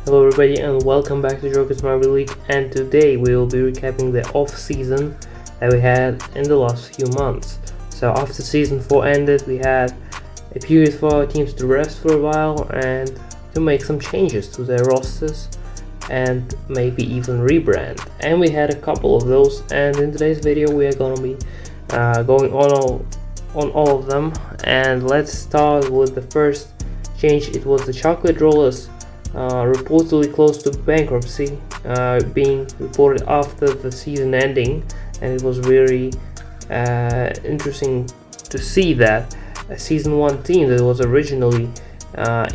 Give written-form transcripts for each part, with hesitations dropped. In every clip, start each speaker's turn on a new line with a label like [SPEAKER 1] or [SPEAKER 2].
[SPEAKER 1] Hello everybody and welcome back to Joker's Marvel League, and today we will be recapping the off-season that we had in the last few months. So after season 4 ended, we had a period for our teams to rest for a while and to make some changes to their rosters and maybe even rebrand. And we had a couple of those, and in today's video we are going to be going on all of them. And let's start with the first change. It was the chocolate rollers reportedly close to bankruptcy, being reported after the season ending, and it was very interesting to see that a season 1 team that was originally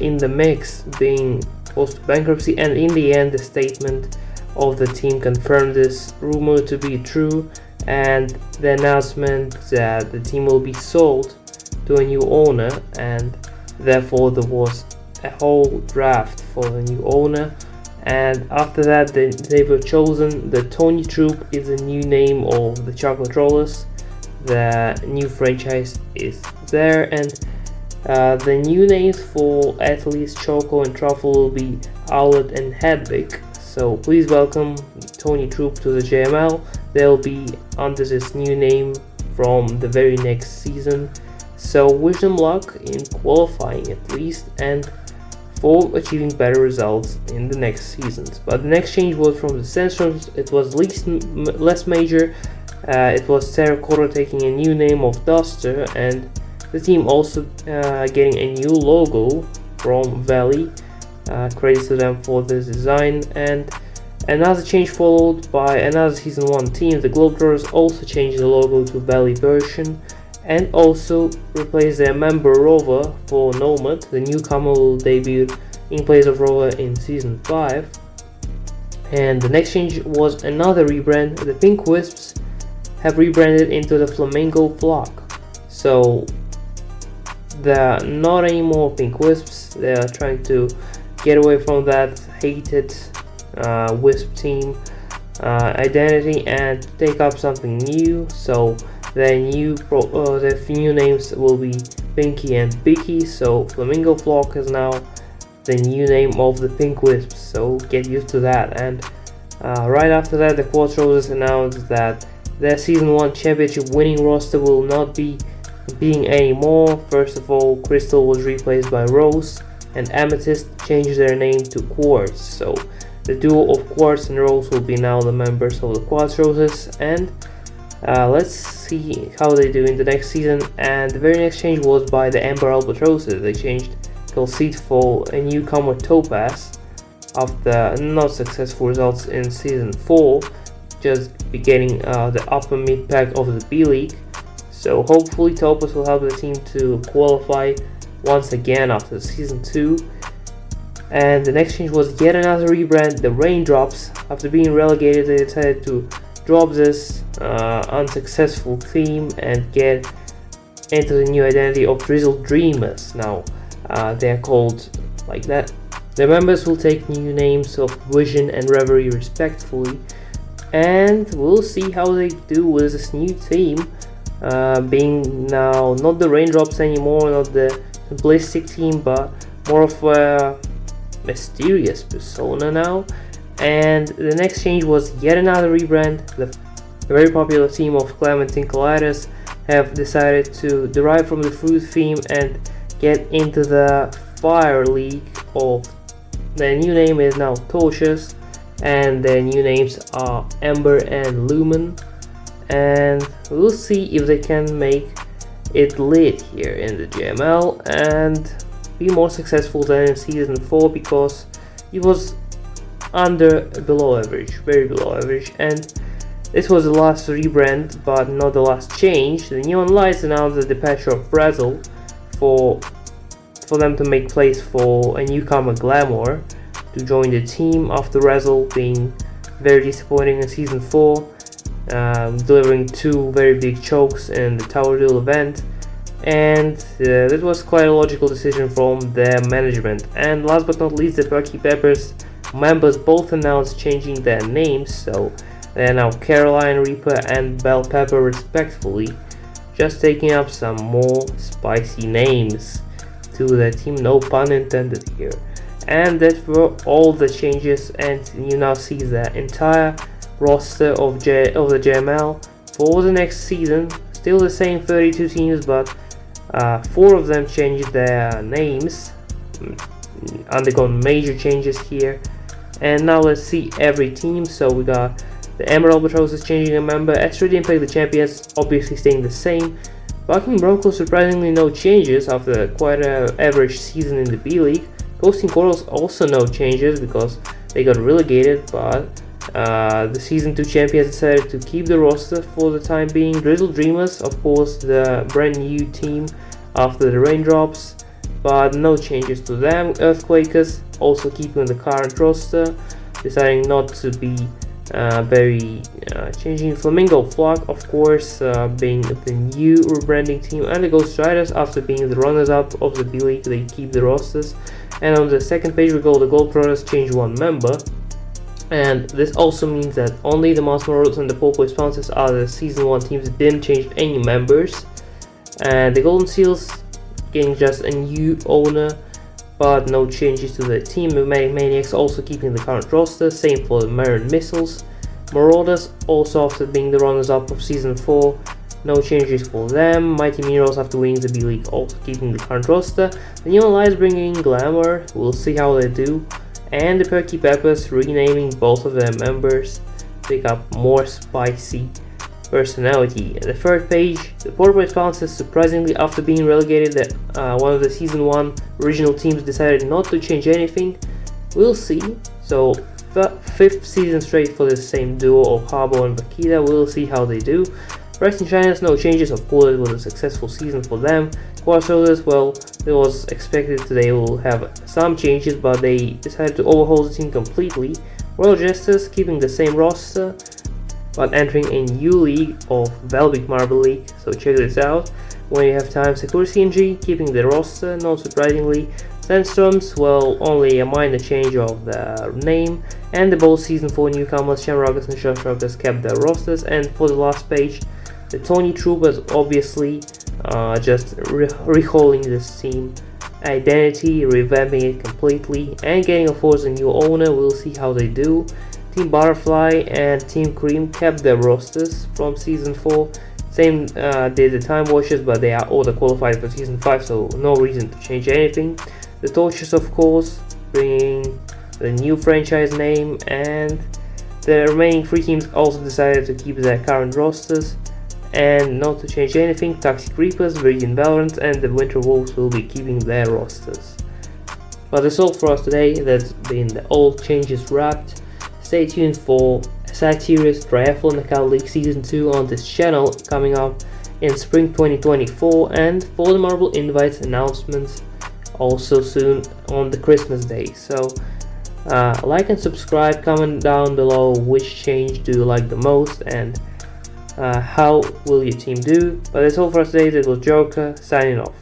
[SPEAKER 1] in the mix being close to bankruptcy, and in the end the statement of the team confirmed this rumor to be true, and the announcement that the team will be sold to a new owner, and therefore there was a whole draft for the new owner. And after that they were chosen. The Tony Troop is the new name of the Chocolate Rollers. The new franchise is there, and the new names for athletes Choco and Truffle will be Owlet and Hedwig. So please welcome Tony Troop to the JML. They'll be under this new name from the very next season, so wish them luck in qualifying at least, and for achieving better results in the next seasons. But the next change was from the Sandstorms. It was less major. It was Terracotta taking a new name of Duster, and the team also getting a new logo from Valley. Credits to them for this design. And another change followed by another season 1 team. The Globetrotters also changed the logo to Valley version, and also replace their member Rover for Nomad. The newcomer will debut in place of Rover in season 5. And the next change was another rebrand. The Pink Wisps have rebranded into the Flamingo Flock. So they're not anymore Pink Wisps. They are trying to get away from that hated Wisp team identity and take up something new. So their new names will be Pinky and Bicky. So Flamingo Flock is now the new name of the Pink Wisps, so get used to that. And right after that, the Quartz Roses announced that their season 1 championship winning roster will not be competing anymore. First of all, Crystal was replaced by Rose, and Amethyst changed their name to Quartz. So the duo of Quartz and Rose will be now the members of the Quartz Roses, and let's see how they do in the next season. And the very next change was by the Amber Albatrosses. They changed Calcite for a newcomer Topaz after not successful results in season 4, just beginning the upper mid pack of the B League. So hopefully Topaz will help the team to qualify once again after season 2. And the next change was yet another rebrand. The Raindrops, after being relegated, they decided to drop this unsuccessful theme and get into the new identity of Drizzle Dreamers. Now they are called like that. The members will take new names of Vision and Reverie respectively, and we'll see how they do with this new theme, being now not the Raindrops anymore, not the simplistic team, but more of a mysterious persona now. And the next change was yet another rebrand. The very popular team of Clementine Colliders have decided to derive from the fruit theme and get into the Fire League. Of their new name is now Torches, and their new names are Ember and Lumen. And we'll see if they can make it lit here in the JML and be more successful than in season 4, because it was below average, very below average. And this was the last rebrand, but not the last change. The Neon Lights announced the departure of Brazil for them to make place for a newcomer Glamour to join the team after Razzle being very disappointing in season 4, delivering 2 very big chokes in the Tower Duel event. And that was quite a logical decision from their management. And last but not least, the Perky Peppers members both announced changing their names, so they are now Caroline Reaper and Bell Pepper respectively, just taking up some more spicy names to the team, no pun intended here. And that were all the changes, and you now see the entire roster of the JML for the next season. Still the same 32 teams, but 4 of them changed their names, undergone major changes here. And now let's see every team. So we got the Emerald Albatross is changing a member, Asteroid Impact the champions obviously staying the same, Barking Broncos surprisingly no changes after quite an average season in the B-League. Ghosting Corals also no changes because they got relegated, but the Season 2 champions decided to keep the roster for the time being. Drizzle Dreamers, of course, the brand new team after the raindrops, but no changes to them. Earthquakers also keeping the current roster, deciding not to be very changing. Flamingo Flock, of course, being the new rebranding team, and the Ghost Riders, after being the runners-up of the B-League, they keep the rosters. And on the second page we go, the Gold Brothers change 1 member, and this also means that only the Mouse Marauders and the Purple Sponsors are the Season 1 teams that didn't change any members. And the Golden Seals getting just a new owner, but no changes to the team. Magnetic Maniacs also keeping the current roster, same for the Marin Missiles. Marauders also after being the runners-up of Season 4, no changes for them. Mighty Minerals after winning the B-League also keeping the current roster. The Neon Lights bringing in Glamour, we'll see how they do. And the Perky Peppers renaming both of their members, pick up more spicy personality. The third page, the Portable Sponsors surprisingly after being relegated, one of the Season 1 original teams decided not to change anything. We'll see. So 5th season straight for the same duo of Harbo and Bakita, we'll see how they do. Rising Shiners, no changes, of course it was a successful season for them. Quartz Soldiers, well, it was expected they will have some changes, but they decided to overhaul the team completely. Royal Jesters keeping the same roster, but entering a new league of Velvic Marble League, so check this out when you have time. Sakura CNG keeping the roster, not surprisingly. Sandstorms, well, only a minor change of the name. And the both Season 4 newcomers, Shamrockers and Shawshockers, kept their rosters. And for the last page, the Tony Troopers obviously just recalling this team identity, revamping it completely, and getting of course a new owner. We'll see how they do. Team Butterfly and Team Cream kept their rosters from Season 4. Same did the Time Washers, but they are order qualified for Season 5, so no reason to change anything. The Torches, of course, bringing the new franchise name, and the remaining 3 teams also decided to keep their current rosters and not to change anything. Toxic Reapers, Virgin Valorant, and the Winter Wolves will be keeping their rosters. But that's all for us today. That's been the all changes wrapped. Stay tuned for Satyrius Triathlon Knockout League Season 2 on this channel coming up in spring 2024, and for the Marble Invites announcements also soon on the Christmas day. So like and subscribe, comment down below which change do you like the most and how will your team do. But that's all for us today. This was Joker signing off.